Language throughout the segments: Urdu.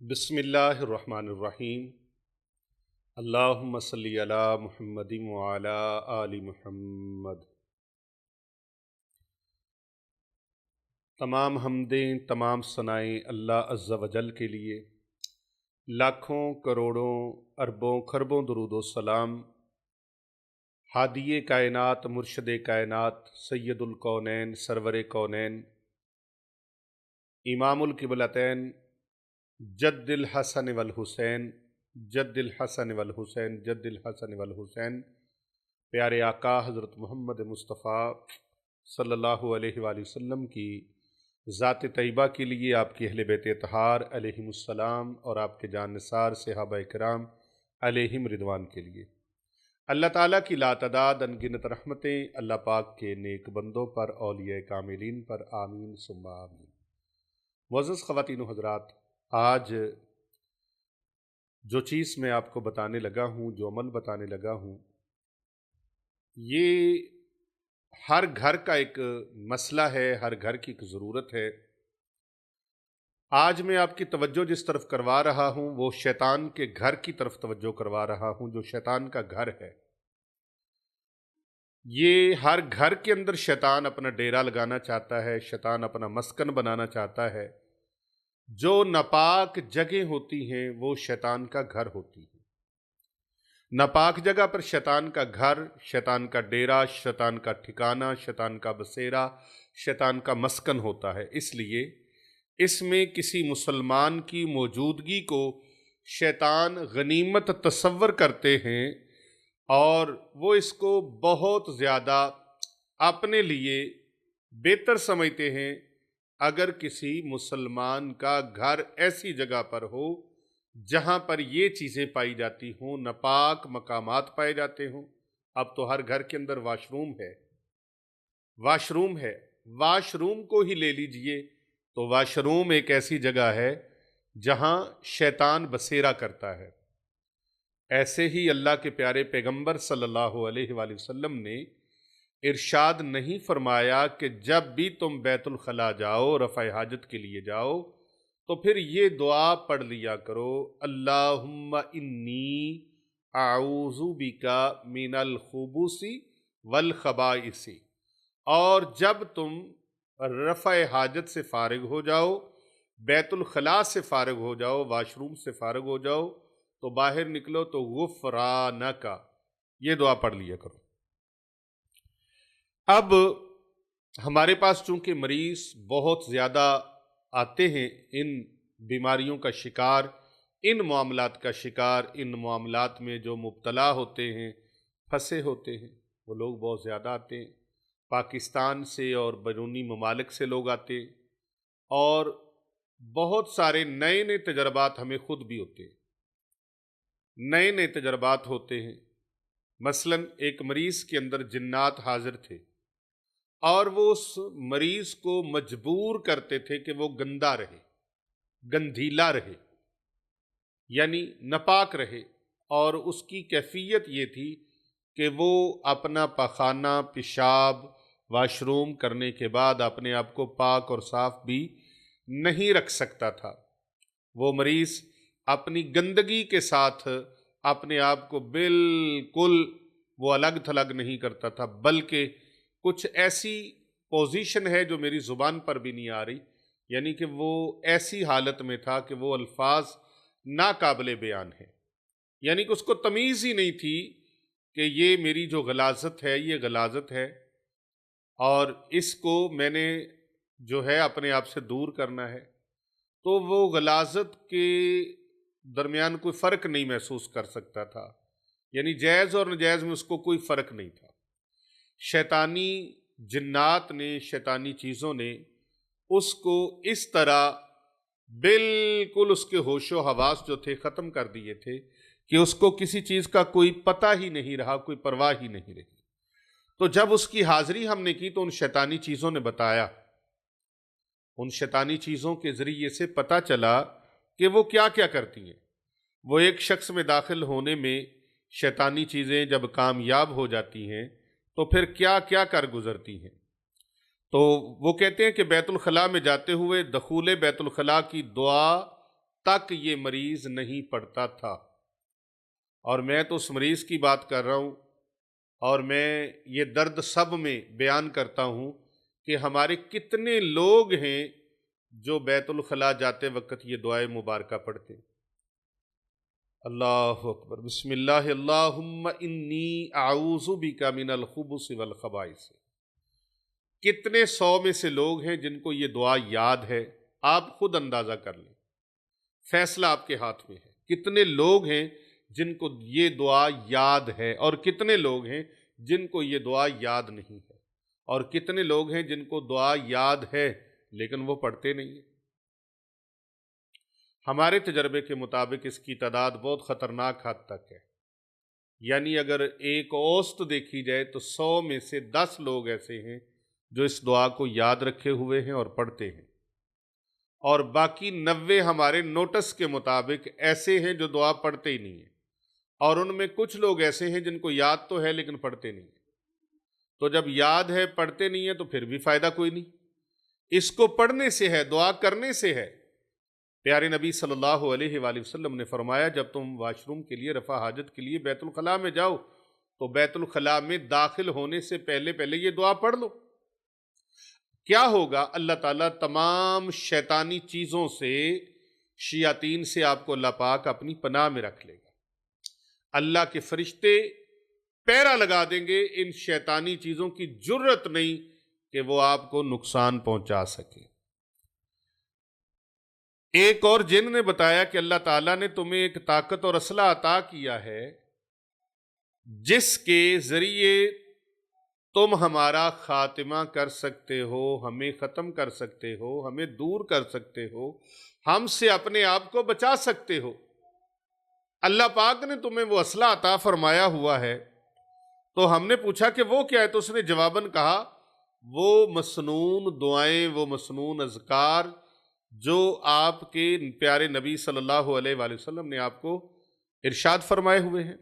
بسم اللہ الرحمن الرحیم۔ اللہم صلی علی محمد وعلی آل محمد۔ تمام حمدیں، تمام ثنائیں اللہ عز و جل کے لیے، لاکھوں کروڑوں اربوں خربوں درود و سلام ہادی کائنات، مرشد کائنات، سید الکونین، سرور کونین، امام القبلتین، جد الحسن والحسین، جد الحسن والحسین، جد الحسن والحسین، پیارے آقا حضرت محمد مصطفیٰ صلی اللہ علیہ وآلہ وسلم کی ذات طیبہ کے لیے، آپ کی اہل بیت اطہار علیہم السلام اور آپ کے جان نثار صحابہ کرام علیہم رضوان کے لیے، اللہ تعالیٰ کی لاتعداد انگنت رحمتیں اللہ پاک کے نیک بندوں پر، اولیاء کاملین پر، آمین ثم آمین۔ معزز خواتین و حضرات، آج جو چیز میں آپ کو بتانے لگا ہوں، جو عمل بتانے لگا ہوں، یہ ہر گھر کا ایک مسئلہ ہے، ہر گھر کی ایک ضرورت ہے۔ آج میں آپ کی توجہ جس طرف کروا رہا ہوں وہ شیطان کے گھر کی طرف توجہ کروا رہا ہوں، جو شیطان کا گھر ہے۔ یہ ہر گھر کے اندر شیطان اپنا ڈیرا لگانا چاہتا ہے، شیطان اپنا مسکن بنانا چاہتا ہے۔ جو ناپاک جگہیں ہوتی ہیں وہ شیطان کا گھر ہوتی ہیں۔ ناپاک جگہ پر شیطان کا گھر، شیطان کا ڈیرا، شیطان کا ٹھکانہ، شیطان کا بسیرا، شیطان کا مسکن ہوتا ہے۔ اس لیے اس میں کسی مسلمان کی موجودگی کو شیطان غنیمت تصور کرتے ہیں اور وہ اس کو بہت زیادہ اپنے لیے بہتر سمجھتے ہیں۔ اگر کسی مسلمان کا گھر ایسی جگہ پر ہو جہاں پر یہ چیزیں پائی جاتی ہوں، ناپاک مقامات پائے جاتے ہوں۔ اب تو ہر گھر کے اندر واش روم ہے، واش روم ہے، واش روم کو ہی لے لیجئے تو واش روم ایک ایسی جگہ ہے جہاں شیطان بسیرا کرتا ہے۔ ایسے ہی اللہ کے پیارے پیغمبر صلی اللہ علیہ وآلہ وسلم نے ارشاد نہیں فرمایا کہ جب بھی تم بیت الخلاء جاؤ، رفع حاجت کے لیے جاؤ، تو پھر یہ دعا پڑھ لیا کرو، اللہم انی اعوذ بک من الخبث والخبائث۔ اور جب تم رفع حاجت سے فارغ ہو جاؤ، بیت الخلاء سے فارغ ہو جاؤ، واش روم سے فارغ ہو جاؤ، تو باہر نکلو تو غفرانک، یہ دعا پڑھ لیا کرو۔ اب ہمارے پاس چونکہ مریض بہت زیادہ آتے ہیں، ان بیماریوں کا شکار، ان معاملات کا شکار، ان معاملات میں جو مبتلا ہوتے ہیں، پھنسے ہوتے ہیں، وہ لوگ بہت زیادہ آتے ہیں۔ پاکستان سے اور بیرونی ممالک سے لوگ آتے ہیں، اور بہت سارے نئے نئے تجربات ہمیں خود بھی ہوتے ہیں، نئے نئے تجربات ہوتے ہیں۔ مثلا ایک مریض کے اندر جنات حاضر تھے اور وہ اس مریض کو مجبور کرتے تھے کہ وہ گندا رہے، گندھیلا رہے، یعنی ناپاک رہے، اور اس کی کیفیت یہ تھی کہ وہ اپنا پخانہ، پیشاب، واش روم کرنے کے بعد اپنے آپ کو پاک اور صاف بھی نہیں رکھ سکتا تھا۔ وہ مریض اپنی گندگی کے ساتھ اپنے آپ کو بالکل وہ الگ تھلگ نہیں کرتا تھا، بلکہ کچھ ایسی پوزیشن ہے جو میری زبان پر بھی نہیں آ رہی، یعنی کہ وہ ایسی حالت میں تھا کہ وہ الفاظ ناقابل بیان ہیں، یعنی کہ اس کو تمیز ہی نہیں تھی کہ یہ میری جو غلاظت ہے یہ غلاظت ہے، اور اس کو میں نے جو ہے اپنے آپ سے دور کرنا ہے۔ تو وہ غلاظت کے درمیان کوئی فرق نہیں محسوس کر سکتا تھا، یعنی جائز اور ناجائز میں اس کو کوئی فرق نہیں تھا۔ شیطانی جنات نے، شیطانی چیزوں نے اس کو اس طرح بالکل اس کے ہوش و حواس جو تھے ختم کر دیے تھے کہ اس کو کسی چیز کا کوئی پتہ ہی نہیں رہا، کوئی پرواہ ہی نہیں رہی۔ تو جب اس کی حاضری ہم نے کی تو ان شیطانی چیزوں نے بتایا، ان شیطانی چیزوں کے ذریعے سے پتہ چلا کہ وہ کیا کیا کرتی ہیں۔ وہ ایک شخص میں داخل ہونے میں شیطانی چیزیں جب کامیاب ہو جاتی ہیں تو پھر کیا کیا کر گزرتی ہیں۔ تو وہ کہتے ہیں کہ بیت الخلاء میں جاتے ہوئے دخول بیت الخلاء کی دعا تک یہ مریض نہیں پڑتا تھا۔ اور میں تو اس مریض کی بات کر رہا ہوں، اور میں یہ درد سب میں بیان کرتا ہوں کہ ہمارے کتنے لوگ ہیں جو بیت الخلاء جاتے وقت یہ دعائے مبارکہ پڑھتے ہیں۔ اللہ اکبر، بسم اللہ اللہم انی اعوذ بک من الخبث والخبائث۔ کتنے 100 میں سے لوگ ہیں جن کو یہ دعا یاد ہے؟ آپ خود اندازہ کر لیں، فیصلہ آپ کے ہاتھ میں ہے۔ کتنے لوگ ہیں جن کو یہ دعا یاد ہے، اور کتنے لوگ ہیں جن کو یہ دعا یاد نہیں ہے، اور کتنے لوگ ہیں جن کو دعا یاد ہے لیکن وہ پڑھتے نہیں ہیں؟ ہمارے تجربے کے مطابق اس کی تعداد بہت خطرناک حد تک ہے، یعنی اگر ایک اوسط دیکھی جائے تو 100 میں سے 10 لوگ ایسے ہیں جو اس دعا کو یاد رکھے ہوئے ہیں اور پڑھتے ہیں، اور باقی 90 ہمارے نوٹس کے مطابق ایسے ہیں جو دعا پڑھتے ہی نہیں ہیں، اور ان میں کچھ لوگ ایسے ہیں جن کو یاد تو ہے لیکن پڑھتے نہیں ہیں۔ تو جب یاد ہے پڑھتے نہیں ہیں تو پھر بھی فائدہ کوئی نہیں، اس کو پڑھنے سے ہے، دعا کرنے سے ہے۔ پیارے نبی صلی اللہ علیہ وآلہ وسلم نے فرمایا جب تم واش روم کے لیے، رفع حاجت کے لیے بیت الخلاء میں جاؤ تو بیت الخلاء میں داخل ہونے سے پہلے یہ دعا پڑھ لو۔ کیا ہوگا؟ اللہ تعالیٰ تمام شیطانی چیزوں سے، شیاطین سے آپ کو اللہ پاک اپنی پناہ میں رکھ لے گا۔ اللہ کے فرشتے پیرا لگا دیں گے، ان شیطانی چیزوں کی جرت نہیں کہ وہ آپ کو نقصان پہنچا سکے۔ ایک اور جن نے بتایا کہ اللہ تعالیٰ نے تمہیں ایک طاقت اور اسلحہ عطا کیا ہے جس کے ذریعے تم ہمارا خاتمہ کر سکتے ہو، ہمیں ختم کر سکتے ہو، ہمیں دور کر سکتے ہو، ہم سے اپنے آپ کو بچا سکتے ہو۔ اللہ پاک نے تمہیں وہ اسلحہ عطا فرمایا ہوا ہے۔ تو ہم نے پوچھا کہ وہ کیا ہے؟ تو اس نے جواباً کہا وہ مسنون دعائیں، وہ مسنون اذکار جو آپ کے پیارے نبی صلی اللہ علیہ وآلہ وسلم نے آپ کو ارشاد فرمائے ہوئے ہیں۔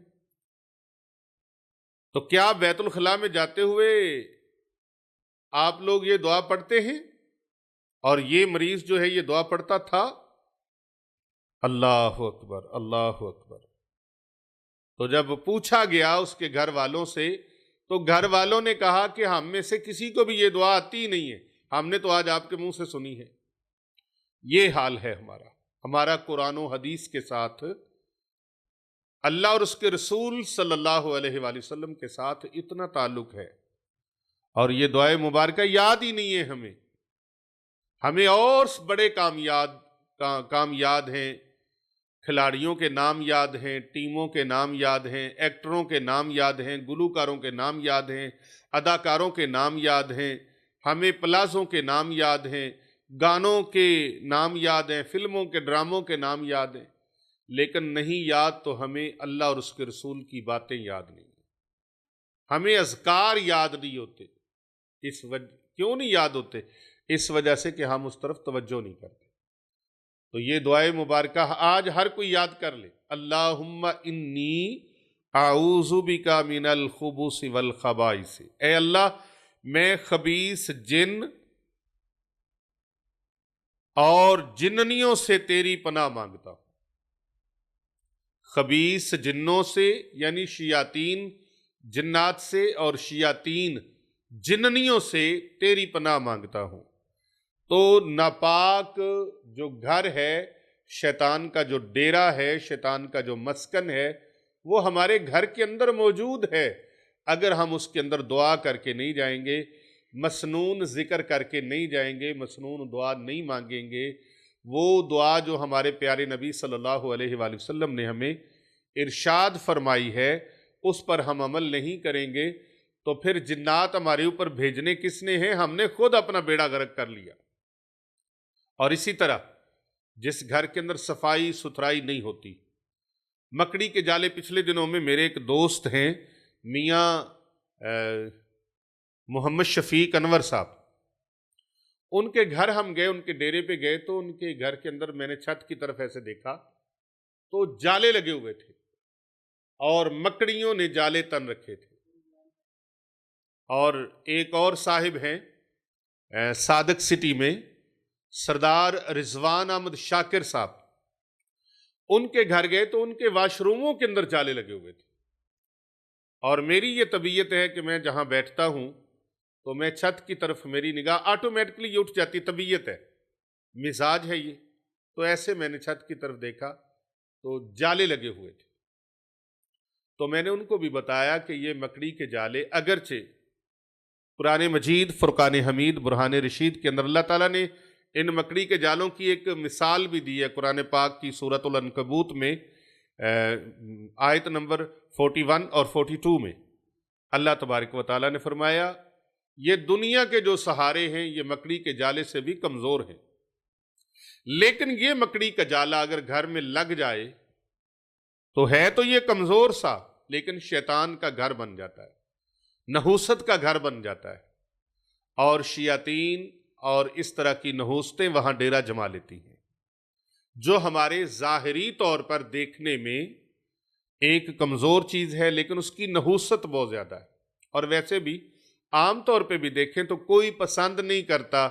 تو کیا بیت الخلاء میں جاتے ہوئے آپ لوگ یہ دعا پڑھتے ہیں؟ اور یہ مریض جو ہے یہ دعا پڑھتا تھا؟ اللہ اکبر، اللہ اکبر۔ تو جب پوچھا گیا اس کے گھر والوں سے تو گھر والوں نے کہا کہ ہم میں سے کسی کو بھی یہ دعا آتی نہیں ہے، ہم نے تو آج آپ کے منہ سے سنی ہے۔ یہ حال ہے ہمارا قرآن و حدیث کے ساتھ، اللہ اور اس کے رسول صلی اللہ علیہ وآلہ وسلم کے ساتھ اتنا تعلق ہے، اور یہ دعائے مبارکہ یاد ہی نہیں ہے ہمیں اور بڑے کام یاد ہیں، کھلاڑیوں کے نام یاد ہیں، ٹیموں کے نام یاد ہیں، ایکٹروں کے نام یاد ہیں، گلوکاروں کے نام یاد ہیں، اداکاروں کے نام یاد ہیں، ہمیں پلازوں کے نام یاد ہیں، گانوں کے نام یاد ہیں، فلموں کے ڈراموں کے نام یاد ہیں، لیکن نہیں یاد تو ہمیں اللہ اور اس کے رسول کی باتیں یاد نہیں، ہمیں اذکار یاد نہیں ہوتے۔ کیوں نہیں یاد ہوتے؟ اس وجہ سے کہ ہم اس طرف توجہ نہیں کرتے۔ تو یہ دعائے مبارکہ آج ہر کوئی یاد کر لے، اللہم انی اعوذ بک من الخبث والخبائث۔ اے اللہ میں خبیث جن اور جننیوں سے تیری پناہ مانگتا ہوں۔ خبیث جنوں سے یعنی شیاطین جنات سے، اور شیاطین جننیوں سے تیری پناہ مانگتا ہوں۔ تو ناپاک جو گھر ہے، شیطان کا جو ڈیرا ہے، شیطان کا جو مسکن ہے، وہ ہمارے گھر کے اندر موجود ہے۔ اگر ہم اس کے اندر دعا کر کے نہیں جائیں گے، مسنون ذکر کر کے نہیں جائیں گے، مسنون دعا نہیں مانگیں گے، وہ دعا جو ہمارے پیارے نبی صلی اللہ علیہ وآلہ وسلم نے ہمیں ارشاد فرمائی ہے اس پر ہم عمل نہیں کریں گے، تو پھر جنات ہمارے اوپر بھیجنے کس نے ہیں؟ ہم نے خود اپنا بیڑا غرق کر لیا۔ اور اسی طرح جس گھر کے اندر صفائی ستھرائی نہیں ہوتی، مکڑی کے جالے، پچھلے دنوں میں میرے ایک دوست ہیں میاں محمد شفیق انور صاحب، ان کے گھر ہم گئے، ان کے ڈیرے پہ گئے تو ان کے گھر کے اندر میں نے چھت کی طرف ایسے دیکھا تو جالے لگے ہوئے تھے اور مکڑیوں نے جالے تن رکھے تھے۔ اور ایک اور صاحب ہیں صادق سٹی میں، سردار رضوان احمد شاکر صاحب، ان کے گھر گئے تو ان کے واش روموں کے اندر جالے لگے ہوئے تھے، اور میری یہ طبیعت ہے کہ میں جہاں بیٹھتا ہوں تو میں چھت کی طرف میری نگاہ آٹومیٹکلی اٹھ جاتی، طبیعت ہے، مزاج ہے یہ۔ تو ایسے میں نے چھت کی طرف دیکھا تو جالے لگے ہوئے تھے، تو میں نے ان کو بھی بتایا کہ یہ مکڑی کے جالے، اگرچہ قرآن مجید فرقان حمید برہان رشید کے اندر اللہ تعالیٰ نے ان مکڑی کے جالوں کی ایک مثال بھی دی ہے قرآن پاک کی سورۃ العنکبوت میں، آیت نمبر 41 اور 42 میں اللہ تبارک و تعالیٰ نے فرمایا یہ دنیا کے جو سہارے ہیں یہ مکڑی کے جالے سے بھی کمزور ہیں، لیکن یہ مکڑی کا جالا اگر گھر میں لگ جائے تو ہے تو یہ کمزور سا، لیکن شیطان کا گھر بن جاتا ہے، نحوست کا گھر بن جاتا ہے، اور شیاطین اور اس طرح کی نحوستیں وہاں ڈیرا جما لیتی ہیں، جو ہمارے ظاہری طور پر دیکھنے میں ایک کمزور چیز ہے لیکن اس کی نحوست بہت زیادہ ہے۔ اور ویسے بھی عام طور پہ بھی دیکھیں تو کوئی پسند نہیں کرتا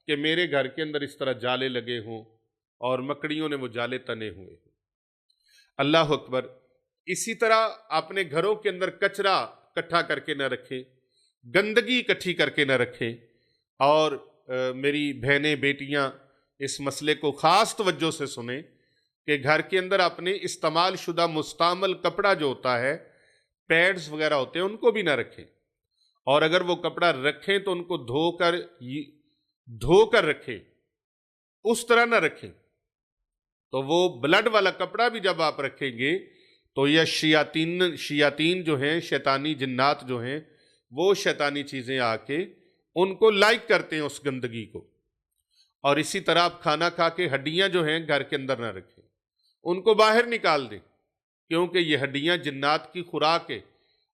کہ میرے گھر کے اندر اس طرح جالے لگے ہوں اور مکڑیوں نے وہ جالے تنے ہوئے ہوں۔ اللہ اکبر۔ اسی طرح اپنے گھروں کے اندر کچرا اکٹھا کر کے نہ رکھیں، گندگی اکٹھی کر کے نہ رکھیں، اور میری بہنیں بیٹیاں اس مسئلے کو خاص توجہ سے سنیں کہ گھر کے اندر اپنے استعمال شدہ مستعمل کپڑا جو ہوتا ہے، پیڈز وغیرہ ہوتے ہیں، ان کو بھی نہ رکھیں، اور اگر وہ کپڑا رکھیں تو ان کو دھو کر رکھیں، اس طرح نہ رکھیں۔ تو وہ بلڈ والا کپڑا بھی جب آپ رکھیں گے تو یہ شیاطین جو ہیں، شیطانی جنات جو ہیں، وہ شیطانی چیزیں آ کے ان کو لائک کرتے ہیں اس گندگی کو۔ اور اسی طرح آپ کھانا کھا کے ہڈیاں جو ہیں گھر کے اندر نہ رکھیں، ان کو باہر نکال دیں، کیونکہ یہ ہڈیاں جنات کی خوراک ہے،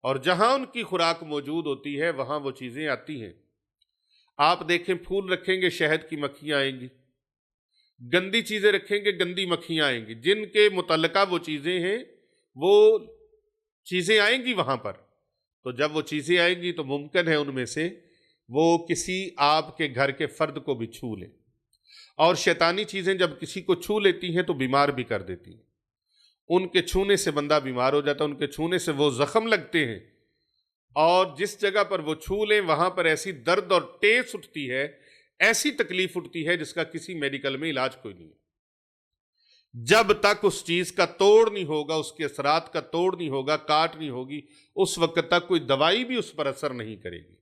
اور جہاں ان کی خوراک موجود ہوتی ہے وہاں وہ چیزیں آتی ہیں۔ آپ دیکھیں پھول رکھیں گے شہد کی مکھیاں آئیں گی، گندی چیزیں رکھیں گے گندی مکھیاں آئیں گی، جن کے متعلقہ وہ چیزیں ہیں وہ چیزیں آئیں گی وہاں پر۔ تو جب وہ چیزیں آئیں گی تو ممکن ہے ان میں سے وہ کسی آپ کے گھر کے فرد کو بھی چھو لیں، اور شیطانی چیزیں جب کسی کو چھو لیتی ہیں تو بیمار بھی کر دیتی ہیں۔ ان کے چھونے سے بندہ بیمار ہو جاتا ہے، ان کے چھونے سے وہ زخم لگتے ہیں، اور جس جگہ پر وہ چھو لیں وہاں پر ایسی درد اور ٹیس اٹھتی ہے، ایسی تکلیف اٹھتی ہے جس کا کسی میڈیکل میں علاج کوئی نہیں ہے۔ جب تک اس چیز کا توڑ نہیں ہوگا، اس کے اثرات کا توڑ نہیں ہوگا، کاٹ نہیں ہوگی، اس وقت تک کوئی دوائی بھی اس پر اثر نہیں کرے گی۔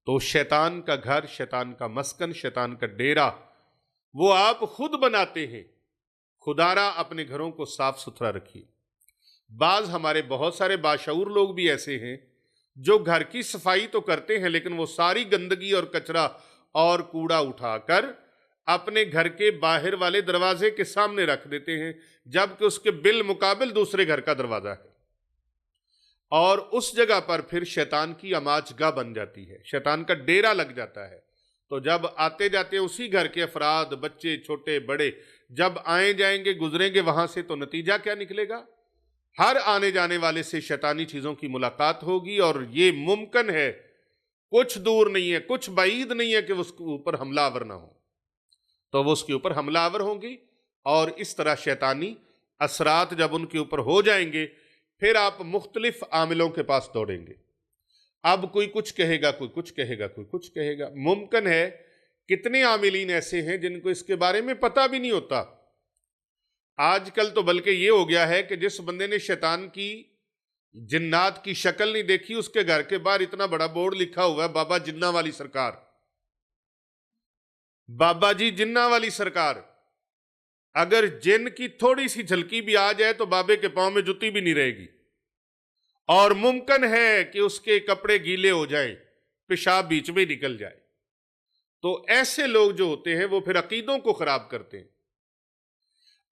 تو شیطان کا گھر، شیطان کا مسکن، شیطان کا ڈیرا وہ آپ خود بناتے ہیں۔ خدارا اپنے گھروں کو صاف ستھرا رکھیے۔ بعض ہمارے بہت سارے باشعور لوگ بھی ایسے ہیں جو گھر کی صفائی تو کرتے ہیں لیکن وہ ساری گندگی اور کچرا اور کوڑا اٹھا کر اپنے گھر کے باہر والے دروازے کے سامنے رکھ دیتے ہیں، جبکہ اس کے بالمقابل دوسرے گھر کا دروازہ ہے، اور اس جگہ پر پھر شیطان کی اماج گاہ بن جاتی ہے، شیطان کا ڈیرا لگ جاتا ہے۔ تو جب آتے جاتے اسی گھر کے افراد، بچے چھوٹے بڑے، جب آئیں جائیں گے گزریں گے وہاں سے، تو نتیجہ کیا نکلے گا؟ ہر آنے جانے والے سے شیطانی چیزوں کی ملاقات ہوگی، اور یہ ممکن ہے، کچھ دور نہیں ہے، کچھ بعید نہیں ہے کہ اس کے اوپر حملہ آور نہ ہو، تو وہ اس کے اوپر حملہ آور ہوں گی، اور اس طرح شیطانی اثرات جب ان کے اوپر ہو جائیں گے پھر آپ مختلف عاملوں کے پاس دوڑیں گے۔ اب کوئی کچھ کہے گا، کوئی کچھ کہے گا، کوئی کچھ کہے گا۔ ممکن ہے کتنے عاملین ایسے ہیں جن کو اس کے بارے میں پتہ بھی نہیں ہوتا۔ آج کل تو بلکہ یہ ہو گیا ہے کہ جس بندے نے شیطان کی جنات کی شکل نہیں دیکھی، اس کے گھر کے باہر اتنا بڑا بورڈ لکھا ہوا ہے، بابا جنہ والی سرکار، بابا جی جنہ والی سرکار۔ اگر جن کی تھوڑی سی جھلکی بھی آ جائے تو بابے کے پاؤں میں جوتی بھی نہیں رہے گی، اور ممکن ہے کہ اس کے کپڑے گیلے ہو جائیں، پیشاب بیچ میں نکل جائے۔ تو ایسے لوگ جو ہوتے ہیں وہ پھر عقیدوں کو خراب کرتے ہیں،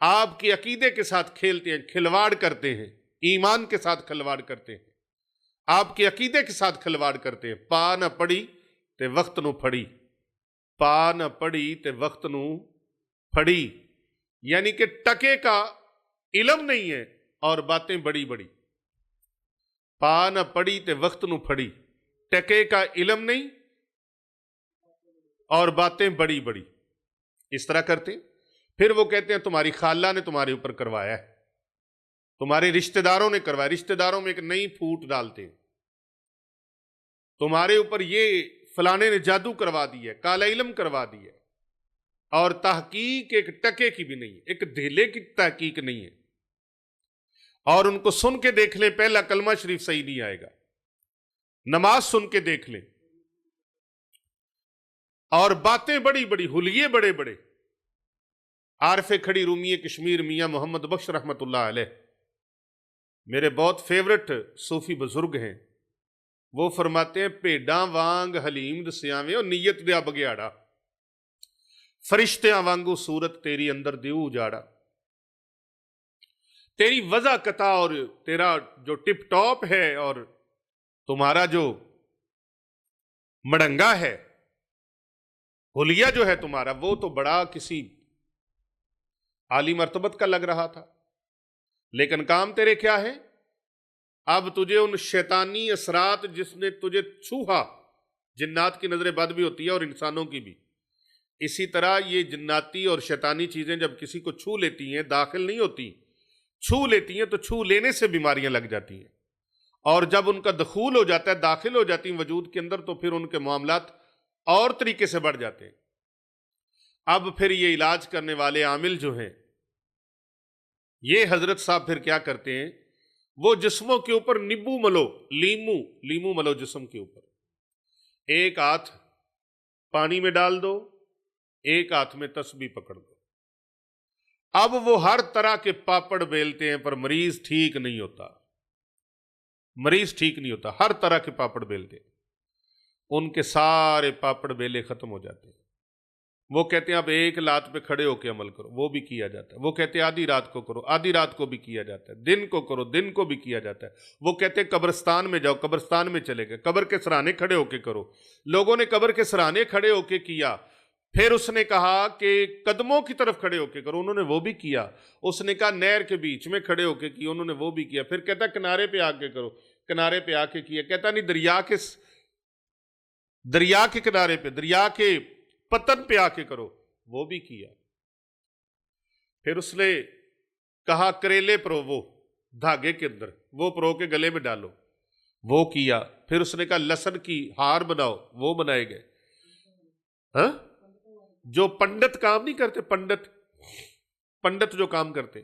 آپ کے عقیدے کے ساتھ کھیلتے ہیں، کھلواڑ کرتے ہیں، ایمان کے ساتھ کھلواڑ کرتے ہیں، آپ کے عقیدے کے ساتھ کھلواڑ کرتے ہیں۔ پا نہ پڑی تے وقت نو پھڑی، پا نہ پڑی تے وقت نو پھڑی، یعنی کہ ٹکے کا علم نہیں ہے اور باتیں بڑی بڑی۔ پا نہ پڑی تے وقت نو پھڑی، ٹکے کا علم نہیں اور باتیں بڑی بڑی، اس طرح کرتے ہیں۔ پھر وہ کہتے ہیں تمہاری خالہ نے تمہارے اوپر کروایا ہے، تمہارے رشتہ داروں نے کروایا، رشتہ داروں میں ایک نئی پھوٹ ڈالتے ہیں، تمہارے اوپر یہ فلانے نے جادو کروا دی ہے، کالا علم کروا دی ہے، اور تحقیق ایک ٹکے کی بھی نہیں ہے، ایک دھیلے کی تحقیق نہیں ہے، اور ان کو سن کے دیکھ لیں، پہلا کلمہ شریف صحیح نہیں آئے گا، نماز سن کے دیکھ لیں، اور باتیں بڑی بڑی، حلیے بڑے بڑے۔ عارف کھڑی رومی کشمیر میاں محمد بخش رحمت اللہ علیہ میرے بہت فیورٹ صوفی بزرگ ہیں، وہ فرماتے ہیں پیڈاں وانگ حلیم دسیاویں اور نیت دیا بگیاڑا، فرشتیاں وانگو صورت تیری اندر دیو اجاڑا، تیری وضاحت اور تیرا جو ٹپ ٹاپ ہے اور تمہارا جو مڑنگا ہے، حلیہ جو ہے تمہارا، وہ تو بڑا کسی عالی مرتبت کا لگ رہا تھا، لیکن کام تیرے کیا ہے؟ اب تجھے ان شیطانی اثرات جس نے تجھے چھوہا، جنات کی نظر بد بھی ہوتی ہے اور انسانوں کی بھی، اسی طرح یہ جناتی اور شیطانی چیزیں جب کسی کو چھو لیتی ہیں، داخل نہیں ہوتی، چھو لیتی ہیں تو چھو لینے سے بیماریاں لگ جاتی ہیں، اور جب ان کا دخول ہو جاتا ہے، داخل ہو جاتی ہیں وجود کے اندر، تو پھر ان کے معاملات اور طریقے سے بڑھ جاتے ہیں۔ اب پھر یہ علاج کرنے والے عامل جو ہیں، یہ حضرت صاحب پھر کیا کرتے ہیں، وہ جسموں کے اوپر نیبو ملو، لیمو ملو جسم کے اوپر، ایک ہاتھ پانی میں ڈال دو، ایک ہاتھ میں تسبیح پکڑ دو، اب وہ ہر طرح کے پاپڑ بیلتے ہیں پر مریض ٹھیک نہیں ہوتا، مریض ٹھیک نہیں ہوتا، ہر طرح کے پاپڑ بیلتے ہیں، ان کے سارے پاپڑ بیلے ختم ہو جاتے ہیں۔ وہ کہتے ہیں اب ایک لات پہ کھڑے ہو کے عمل کرو، وہ بھی کیا جاتا ہے۔ وہ کہتے ہیں آدھی رات کو کرو، آدھی رات کو بھی کیا جاتا ہے، دن کو کرو، دن کو بھی کیا جاتا ہے۔ وہ کہتے ہیں قبرستان میں جاؤ، قبرستان میں چلے گئے، قبر کے سرانے کھڑے ہو کے کرو، لوگوں نے قبر کے سرانے کھڑے ہو کے کیا، پھر اس نے کہا کہ قدموں کی طرف کھڑے ہو کے کرو، انہوں نے وہ بھی کیا، اس نے کہا نہر کے بیچ میں کھڑے ہو کے کیا، انہوں نے وہ بھی کیا، پھر کہتا ہے کنارے پہ آ کے کرو، کنارے پہ آ کے کیا، کہتا نہیں دریا کے کنارے پہ، دریا کے پتن پہ آ کے کرو، وہ بھی کیا۔ پھر اس نے کہا کریلے پرو، وہ دھاگے کے اندر وہ پرو کے گلے میں ڈالو، وہ کیا۔ پھر اس نے کہا لہسن کی ہار بناؤ، وہ بنائے گئے۔ ہاں، جو پنڈت کام نہیں کرتے، پنڈت جو کام کرتے،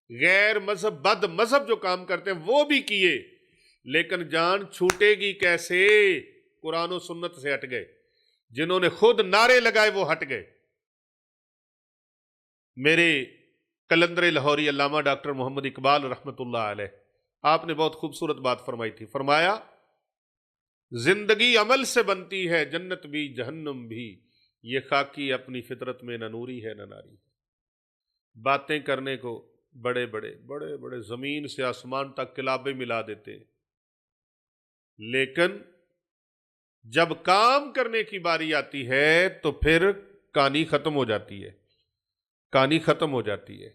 غیر مذہب بد مذہب جو کام کرتے ہیں، وہ بھی کیے، لیکن جان چھوٹے گی کیسے؟ قرآن و سنت سے ہٹ گئے، جنہوں نے خود نعرے لگائے وہ ہٹ گئے۔ میرے کلندر لاہوری علامہ ڈاکٹر محمد اقبال رحمت اللہ علیہ، آپ نے بہت خوبصورت بات فرمائی تھی، فرمایا زندگی عمل سے بنتی ہے، جنت بھی جہنم بھی، یہ خاکی اپنی فطرت میں نہ نوری ہے نہ ناری۔ باتیں کرنے کو بڑے بڑے زمین سے آسمان تک کلابے ملا دیتے ہیں، لیکن جب کام کرنے کی باری آتی ہے تو پھر کہانی ختم ہو جاتی ہے، کہانی ختم ہو جاتی ہے۔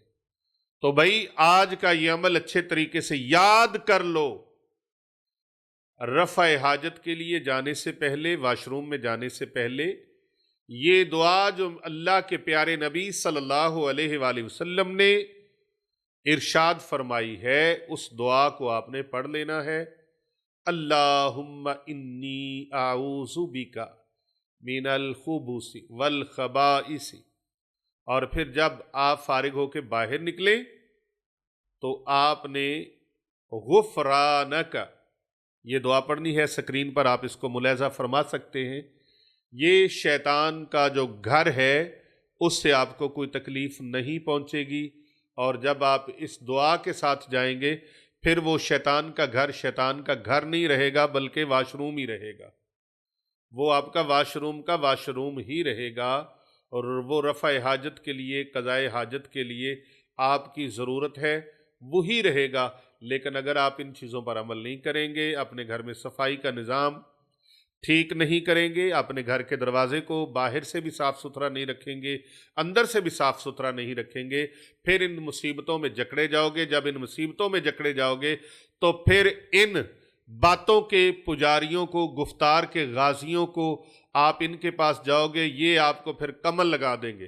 تو بھائی آج کا یہ عمل اچھے طریقے سے یاد کر لو، رفع حاجت کے لیے جانے سے پہلے، واش روم میں جانے سے پہلے یہ دعا جو اللہ کے پیارے نبی صلی اللہ علیہ وآلہ وسلم نے ارشاد فرمائی ہے، اس دعا کو آپ نے پڑھ لینا ہے۔ اللہم انی اعوذ بک من الخبث والخبائث، اور پھر جب آپ فارغ ہو کے باہر نکلیں تو آپ نے غفرانک یہ دعا پڑھنی ہے۔ سکرین پر آپ اس کو ملاحظہ فرما سکتے ہیں۔ یہ شیطان کا جو گھر ہے اس سے آپ کو کوئی تکلیف نہیں پہنچے گی، اور جب آپ اس دعا کے ساتھ جائیں گے پھر وہ شیطان کا گھر نہیں رہے گا، بلکہ واش روم ہی رہے گا، وہ آپ کا واش روم ہی رہے گا، اور وہ رفع حاجت کے لیے، قضاء حاجت کے لیے آپ کی ضرورت ہے وہی رہے گا۔ لیکن اگر آپ ان چیزوں پر عمل نہیں کریں گے، اپنے گھر میں صفائی کا نظام ٹھیک نہیں کریں گے، اپنے گھر کے دروازے کو باہر سے بھی صاف ستھرا نہیں رکھیں گے، اندر سے بھی صاف ستھرا نہیں رکھیں گے، پھر ان مصیبتوں میں جکڑے جاؤ گے۔ جب ان مصیبتوں میں جکڑے جاؤ گے تو پھر ان باتوں کے پجاریوں کو، گفتار کے غازیوں کو آپ ان کے پاس جاؤ گے، یہ آپ کو پھر کمل لگا دیں گے،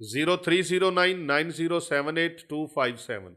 03099078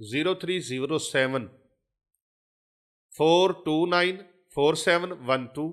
0307 4294712,